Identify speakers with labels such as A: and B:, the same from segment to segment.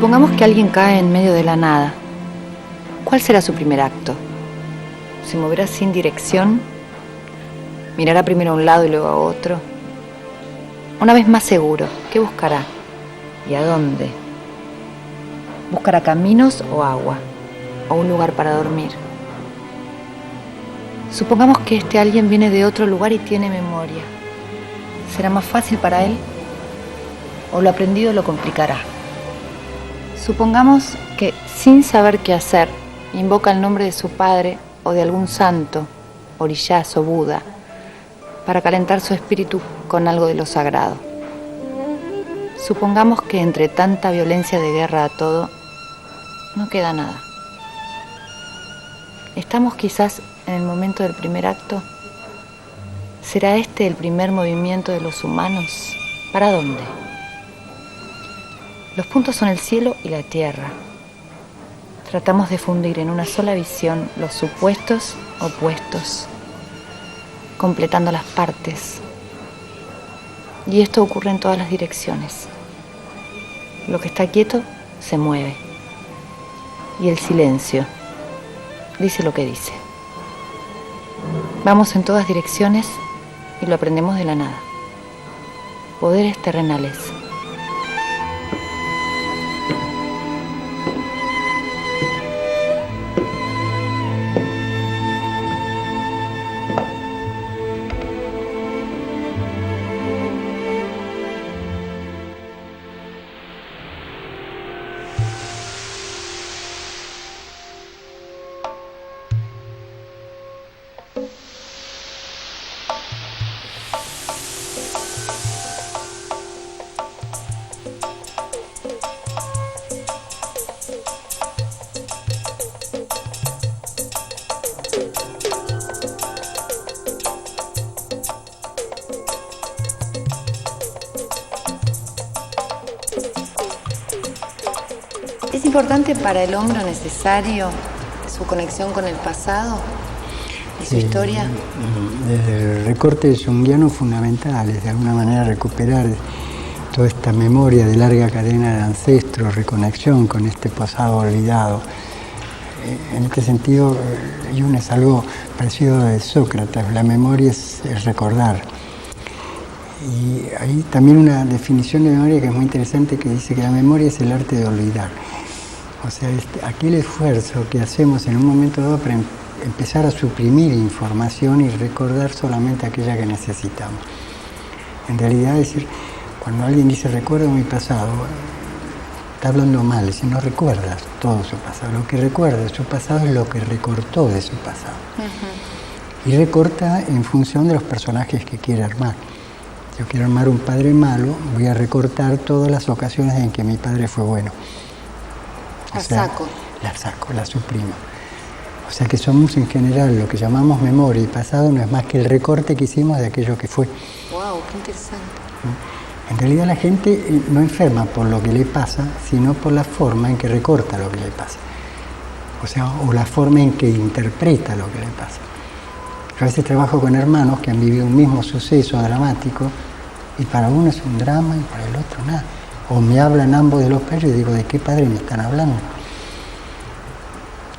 A: Supongamos que alguien cae en medio de la nada. ¿Cuál será su primer acto? ¿Se moverá sin dirección? ¿Mirará primero a un lado y luego a otro? Una vez más seguro, ¿qué buscará? ¿Y a dónde? ¿Buscará caminos o agua? ¿O un lugar para dormir? Supongamos que este alguien viene de otro lugar y tiene memoria. ¿Será más fácil para él? ¿O lo aprendido lo complicará? Supongamos que, sin saber qué hacer, invoca el nombre de su padre o de algún santo, Orishas o Buda, para calentar su espíritu con algo de lo sagrado. Supongamos que entre tanta violencia de guerra a todo, no queda nada. ¿Estamos quizás en el momento del primer acto? ¿Será este el primer movimiento de los humanos? ¿Para dónde? Los puntos son el cielo y la tierra. Tratamos de fundir en una sola visión los supuestos opuestos, completando las partes. Y esto ocurre en todas las direcciones. Lo que está quieto se mueve. Y el silencio dice lo que dice. Vamos en todas direcciones y lo aprendemos de la nada. Poderes terrenales. ¿Es importante para el hombre necesario su conexión con el pasado y su historia?
B: Desde el recorte junguiano fundamental es de alguna manera recuperar toda esta memoria de larga cadena de ancestros, reconexión con este pasado olvidado. En este sentido, Jung es algo parecido a Sócrates, la memoria es recordar. Y hay también una definición de memoria que es muy interesante, que dice que la memoria es el arte de olvidar. O sea, aquel esfuerzo que hacemos en un momento dado para empezar a suprimir información y recordar solamente aquella que necesitamos. En realidad, es decir, cuando alguien dice recuerdo mi pasado, está hablando mal, es decir, no recuerdas todo su pasado. Lo que recuerda de su pasado es lo que recortó de su pasado. Y recorta en función de los personajes que quiere armar. Yo quiero armar un padre malo, voy a recortar todas las ocasiones en que mi padre fue bueno.
A: La saco,
B: la suprimo. O sea que somos en general lo que llamamos memoria y pasado no es más que el recorte que hicimos de aquello que fue.
A: ¡Wow! ¡Qué interesante!
B: En realidad la gente no enferma por lo que le pasa, sino por la forma en que recorta lo que le pasa. O sea, o la forma en que interpreta lo que le pasa. Yo a veces trabajo con hermanos que han vivido un mismo suceso dramático y para uno es un drama y para el otro nada. O me hablan ambos de los padres y digo, ¿de qué padre me están hablando?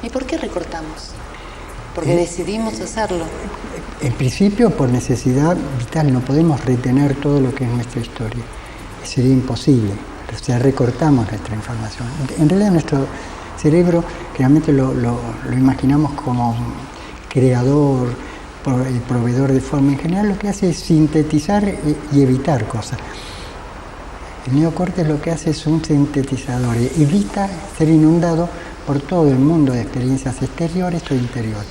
A: ¿Y por qué recortamos? Porque decidimos hacerlo.
B: En principio, por necesidad vital, no podemos retener todo lo que es nuestra historia. Sería imposible. O sea, recortamos nuestra información. En realidad, nuestro cerebro realmente lo imaginamos como creador, proveedor de forma. En general, lo que hace es sintetizar y evitar cosas. El neocortes lo que hace es un sintetizador, evita ser inundado por todo el mundo de experiencias exteriores o interiores,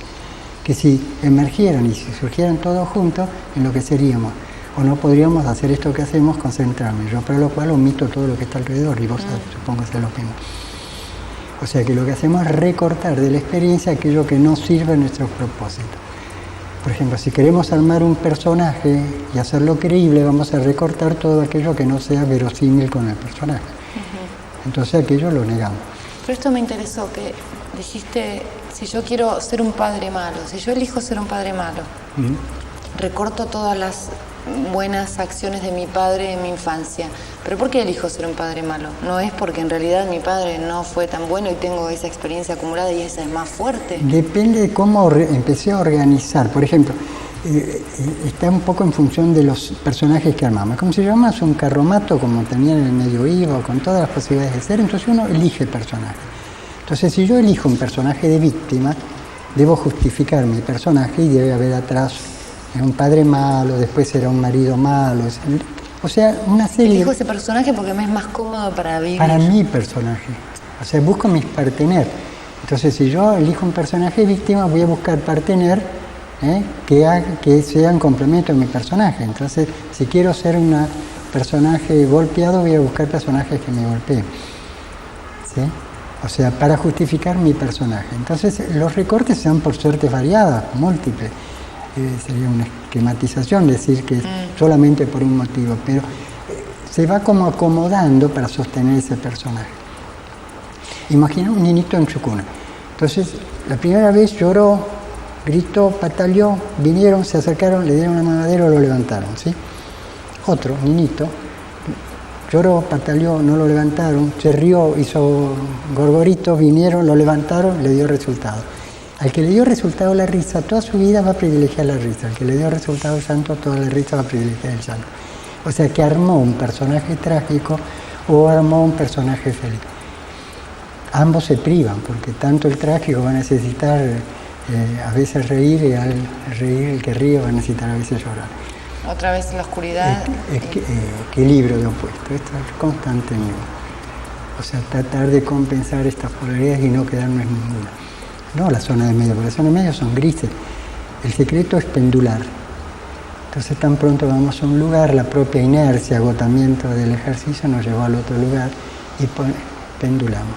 B: que si emergieran y si surgieran todos juntos, enloqueceríamos, o no podríamos hacer esto que hacemos, concentrarme. Yo para lo cual omito todo lo que está alrededor, y vos supongo que es lo mismo. O sea que lo que hacemos es recortar de la experiencia aquello que no sirve a nuestros propósitos. Por ejemplo, si queremos armar un personaje y hacerlo creíble, vamos a recortar todo aquello que no sea verosímil con el personaje. Entonces aquello lo negamos.
A: Pero esto me interesó, que dijiste, si yo quiero ser un padre malo, si yo elijo ser un padre malo, recorto todas las buenas acciones de mi padre en mi infancia. ¿Pero por qué elijo ser un padre malo? No es porque en realidad mi padre no fue tan bueno y tengo esa experiencia acumulada y esa es más fuerte.
B: Depende de cómo empecé a organizar. Por ejemplo, está un poco en función de los personajes que armamos. Como si llamas un carromato, como tenían en el medioevo, con todas las posibilidades de ser, entonces uno elige personaje. Entonces, si yo elijo un personaje de víctima, debo justificar mi personaje y debe haber atrás un padre malo, después era un marido malo. O sea, una serie...
A: Elijo ese personaje porque me es más cómodo para vivir.
B: Para mi personaje. O sea, busco mis partener. Entonces, si yo elijo un personaje víctima, voy a buscar partener que sean complemento a mi personaje. Entonces, si quiero ser un personaje golpeado, voy a buscar personajes que me golpeen. ¿Sí? O sea, para justificar mi personaje. Entonces, los recortes se dan por suertes variadas, múltiples. Sería una esquematización decir que es solamente por un motivo, pero se va como acomodando para sostener ese personaje. Imagina un niñito en su cuna. Entonces, la primera vez lloró, gritó, pataleó, vinieron, se acercaron, le dieron una mamadera, lo levantaron, ¿sí? Otro niñito lloró, pataleó, no lo levantaron, se rió, hizo gorgoritos, vinieron, lo levantaron, le dio resultado. Al que le dio resultado la risa, toda su vida va a privilegiar la risa. Al que le dio resultado el llanto, toda la risa va a privilegiar el llanto. O sea, que armó un personaje trágico o armó un personaje feliz. Ambos se privan, porque tanto el trágico va a necesitar a veces reír, y al reír el que ríe va a necesitar a veces llorar.
A: Otra vez la oscuridad.
B: Equilibrio de opuestos, esto es constante. O sea, tratar de compensar estas polaridades y no quedarnos en ninguna. No la zona de medio, porque la zona de medio son grises. El secreto es pendular. Entonces, tan pronto vamos a un lugar, la propia inercia, agotamiento del ejercicio nos llevó al otro lugar y pendulamos.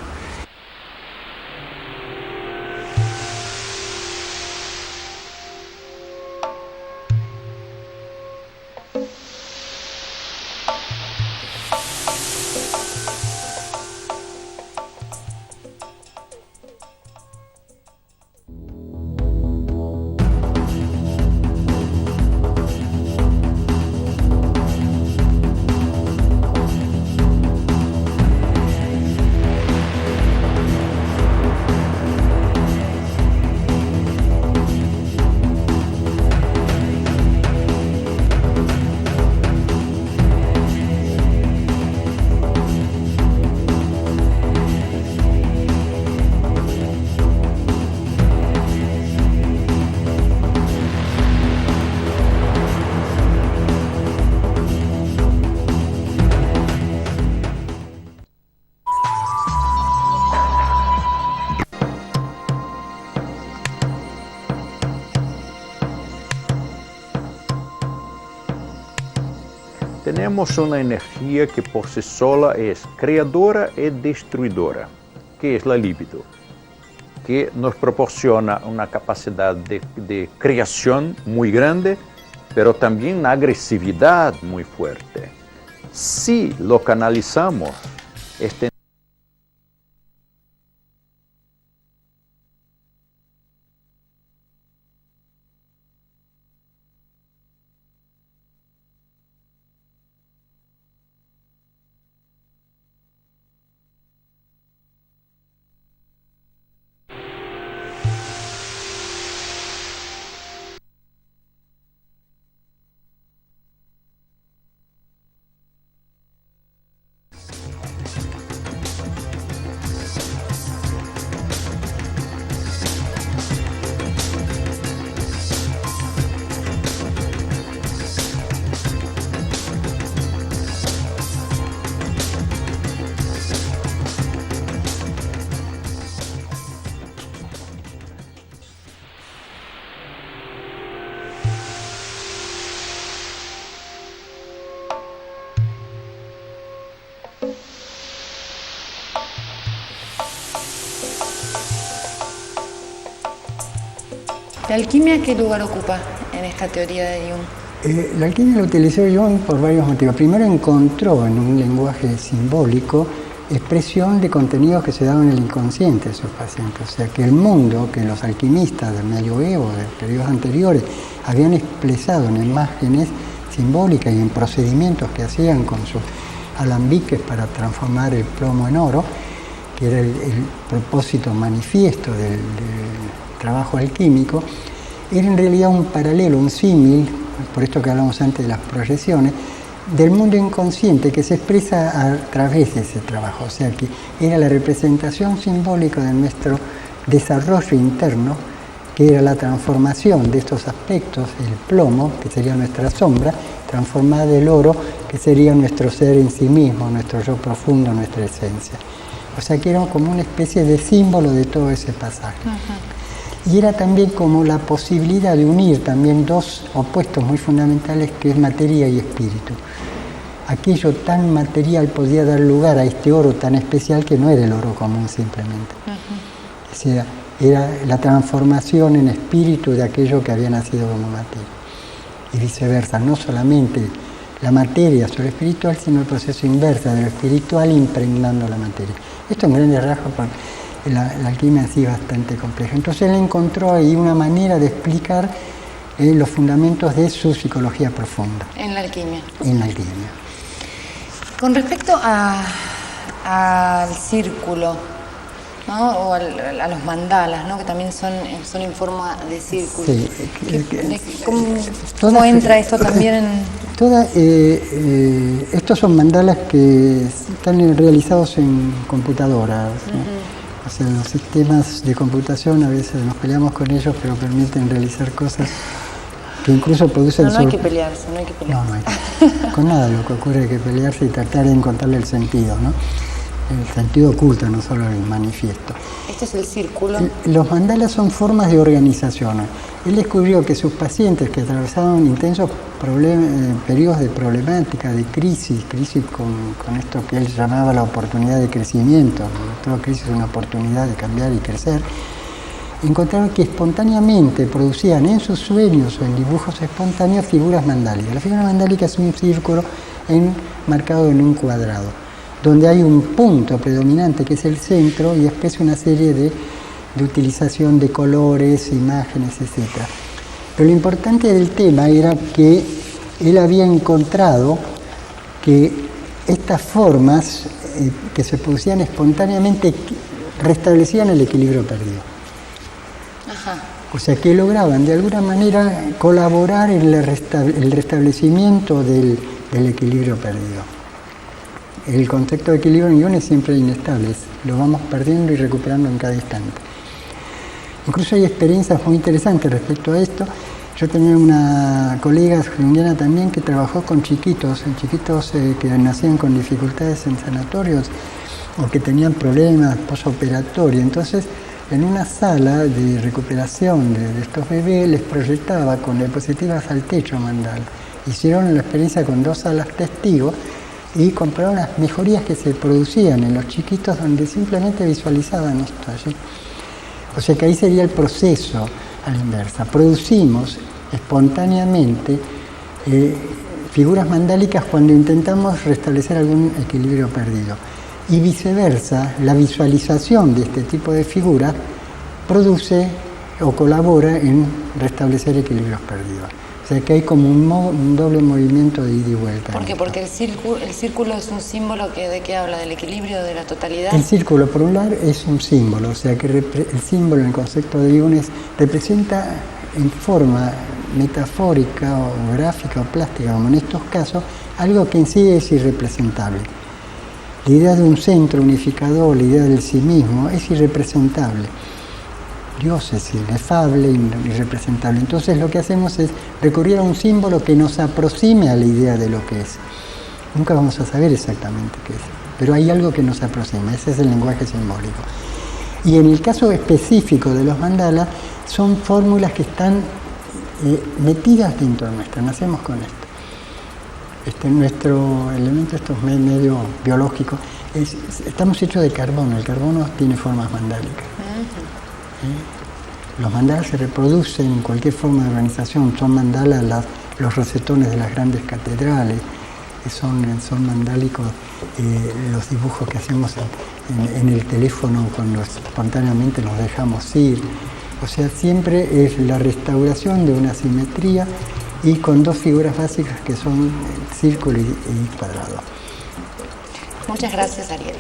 C: Tenemos una energía que por sí sola es creadora y destruidora, que es la libido, que nos proporciona una capacidad de creación muy grande, pero también una agresividad muy fuerte. Si lo canalizamos, este
A: ¿La alquimia qué lugar ocupa en esta teoría de Jung?
B: La alquimia la utilizó Jung por varios motivos. Primero, encontró en un lenguaje simbólico expresión de contenidos que se daban en el inconsciente de sus pacientes. O sea, que el mundo que los alquimistas del medioevo, de periodos anteriores, habían expresado en imágenes, simbólica y en procedimientos que hacían con sus alambiques para transformar el plomo en oro, que era el propósito manifiesto del trabajo alquímico, era en realidad un paralelo, un símil, por esto que hablamos antes de las proyecciones, del mundo inconsciente que se expresa a través de ese trabajo. O sea que era la representación simbólica de nuestro desarrollo interno, que era la transformación de estos aspectos, el plomo, que sería nuestra sombra, transformada del oro, que sería nuestro ser en sí mismo, nuestro yo profundo, nuestra esencia. O sea que era como una especie de símbolo de todo ese pasaje. Y era también como la posibilidad de unir también dos opuestos muy fundamentales, que es materia y espíritu. Aquello tan material podía dar lugar a este oro tan especial que no era el oro común simplemente. O sea, era la transformación en espíritu de aquello que había nacido como materia. Y viceversa, no solamente la materia sobre lo espiritual, sino el proceso inverso de lo espiritual impregnando la materia. Esto en grandes rasgos, la alquimia en sí es bastante compleja. Entonces él encontró ahí una manera de explicar los fundamentos de su psicología profunda.
A: En la alquimia.
B: En la alquimia.
A: Con respecto al círculo, ¿no? O a los mandalas, ¿no? Que también son en forma de círculo.
B: Sí.
A: ¿Cómo entra esto también en...?
B: Estos son mandalas que están realizados en computadoras, ¿no? O sea, los sistemas de computación a veces nos peleamos con ellos, pero permiten realizar cosas que incluso producen...
A: No hay que pelearse, no hay que pelearse.
B: No hay. Con nada lo que ocurre hay que pelearse y tratar de encontrarle el sentido, ¿no? El sentido oculto, no solo el manifiesto.
A: Este es el círculo.
B: Los mandalas son formas de organización. Él descubrió que sus pacientes que atravesaban intensos periodos de problemática, de crisis con esto que él llamaba la oportunidad de crecimiento, toda crisis es una oportunidad de cambiar y crecer, encontraron que espontáneamente producían en sus sueños o en dibujos espontáneos figuras mandálicas. La figura mandálica es un círculo marcado en un cuadrado, donde hay un punto predominante que es el centro y después una serie de utilización de colores, imágenes, etc. Pero lo importante del tema era que él había encontrado que estas formas que se producían espontáneamente restablecían el equilibrio perdido.
A: Ajá.
B: O sea que lograban de alguna manera colaborar en el restablecimiento del equilibrio perdido. El concepto de equilibrio en guión es siempre inestable, lo vamos perdiendo y recuperando en cada instante. Incluso hay experiencias muy interesantes respecto a esto. Yo tenía una colega junguiana también que trabajó con chiquitos que nacían con dificultades en sanatorios o que tenían problemas posoperatorios. Entonces, en una sala de recuperación de estos bebés les proyectaba con diapositivas al techo mandala. Hicieron la experiencia con 2 salas testigos y comprobaron las mejorías que se producían en los chiquitos donde simplemente visualizaban esto allí. O sea que ahí sería el proceso a la inversa. Producimos espontáneamente figuras mandálicas cuando intentamos restablecer algún equilibrio perdido. Y viceversa, la visualización de este tipo de figuras produce o colabora en restablecer equilibrios perdidos. O sea que hay como un doble movimiento de ida y vuelta.
A: ¿Por qué? Porque el círculo es un símbolo ¿de qué habla? ¿Del equilibrio, de la totalidad?
B: El círculo, por un lado, es un símbolo, o sea que el símbolo en el concepto de Yunes representa en forma metafórica o gráfica o plástica, como en estos casos, algo que en sí es irrepresentable. La idea de un centro unificador, la idea del sí mismo, es irrepresentable. Dios es inefable, irrepresentable. Entonces lo que hacemos es recurrir a un símbolo que nos aproxime a la idea de lo que es. Nunca vamos a saber exactamente qué es, pero hay algo que nos aproxima, ese es el lenguaje simbólico. Y en el caso específico de los mandalas, son fórmulas que están metidas dentro nuestro, nacemos con esto. Nuestro elemento, esto es medio biológico, estamos hechos de carbono, el carbono tiene formas mandálicas. Los mandalas se reproducen en cualquier forma de organización, son mandalas los rosetones de las grandes catedrales, son mandálicos los dibujos que hacemos en el teléfono cuando espontáneamente nos dejamos ir. O sea, siempre es la restauración de una simetría y con dos figuras básicas que son círculo y cuadrado.
A: Muchas gracias, Ariel.